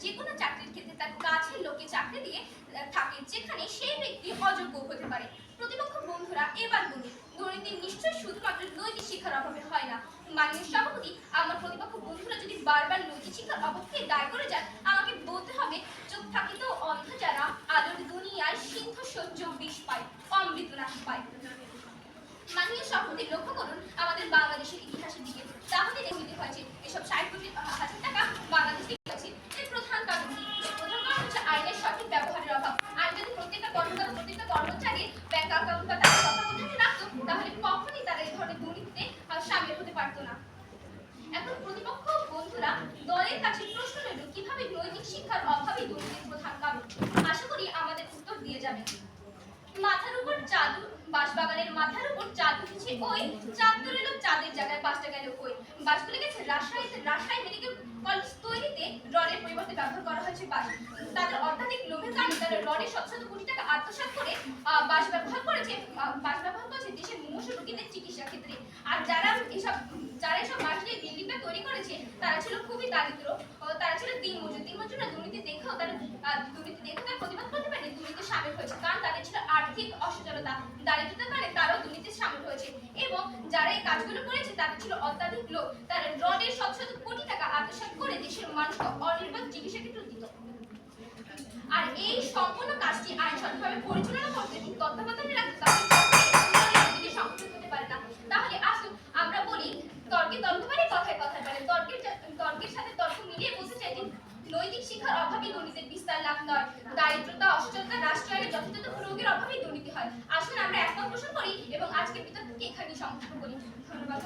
যে কোনো চাকরির ক্ষেত্রে তার কাছের লোকে চাকরি দিয়ে থাকে, যেখানে সেই ব্যক্তি অযোগ্য হতে পারে। প্রতিপক্ষ বন্ধুরা, এবার বলি, দুর্নীতি নিশ্চয়ই শুধুমাত্র নৈতিক শিক্ষার অভাবে হয় না। মাননীয় সভাপতি, আমার প্রতিপক্ষ বন্ধুরা যদি বারবার নৈতিক শিক্ষার অভাবকে দায় করে যান, আমাকে বলতে হবে চোখ থাকিত অন্ধ যারা আলোর দুনিয়ায় সিন্ধু সহ্য বিষ পায়, অমৃত নাশ পায়। মাননীয় সভাপতি, লক্ষ্য করুন আমাদের বাংলাদেশের ইতিহাসের দিকে, তাহলে দুর্নীতি হয়েছে। এসব 60,000 টাকা বাংলাদেশ থেকে হয়েছে। এর প্রধান কারণ কি? এর প্রধান কারণ হচ্ছে আইনের সঠিক ব্যবহারের অভাব। আইন যদি প্রত্যেকটা কর্মচারীর ব্যাংক অ্যাকাউন্ট বা টাকা তত্ত্বাবধানে রাখতো, তাহলে কখনই তারা এই ধরনের দুর্নীতিতে সামিল হতে পারতো না। এখন প্রতিপক্ষ বন্ধুরা, দলের কাছে প্রশ্ন রইল, কিভাবে নৈতিক শিক্ষার অভাবই দুর্নীতির প্রধান কারণ? আশা করি আমাদের উত্তর দিয়ে যাবেন। মাথার উপর জাদু, বাঁশবাগানের মাথার উপর চাঁদ উঠেছে ওই, চাঁদ তো রইল চাঁদের জায়গায়, বাসটা গেল কই। বাসগুলো গেছে রাজশাহী মেডিকেল কলেজ তৈরিতে রডের পরিবর্তে ব্যবহার করা হয়েছে বাঁশ। তাদের অত্যাধিক লোভের কারণে তারা রডের শত শত কোটি টাকা আত্মসাৎ করে বাঁশ ব্যবহার করেছে দেশের মুমূর্ষু রোগীদের চিকিৎসা ক্ষেত্রে। আর যারা এসব বাঁশ দিয়ে বিল্ডিংটা তৈরি করেছে, তারা ছিল খুবই দারিদ্র, তারা ছিল দিনমজুর না। দুর্নীতি দেখেও তারা প্রতিবাদ করতে পারেনি, দুর্নীতিতে সামিল হয়েছে, কারণ তাদের ছিল আর্থিক অসচ্ছলতা, দারিদ্রতার কারণে তারাও দুর্নীতিতে সামিল হয়েছে। এবং যারা এই কাজগুলো করেছে তাদের ছিল অত্যাধিক লোভ, তারা রডের শত শত কোটি টাকা আত্মসাৎ করে দেশের মানুষকে অনির্বাণ চিকিৎসা ক্ষেত্রে দিত। আর এই সম্পূর্ণ কাজটি আইন সঠিকভাবে পরিচালনা করতে এবং তত্ত্বাবধানে রাখতে সংশোধন হতে পারে না। তাহলে আসুন আমরা বলি, তর্কে তর্ক পারে, কথায় কথায় পারে। তর্কের সাথে তর্ক মিলিয়ে বলতে চাই যে নৈতিক শিক্ষার অভাবে দুর্নীতির বিস্তার লাভ নয়, দারিদ্রতা, অসচ্ছলতা, রাষ্ট্রায়নের যথাযথ প্রয়োগের অভাবেই দুর্নীতি হয়। আসুন আমরা একমত পোষণ করি এবং আজকের বিতর্ককে এখানেই সমাপ্ত করি। ধন্যবাদ।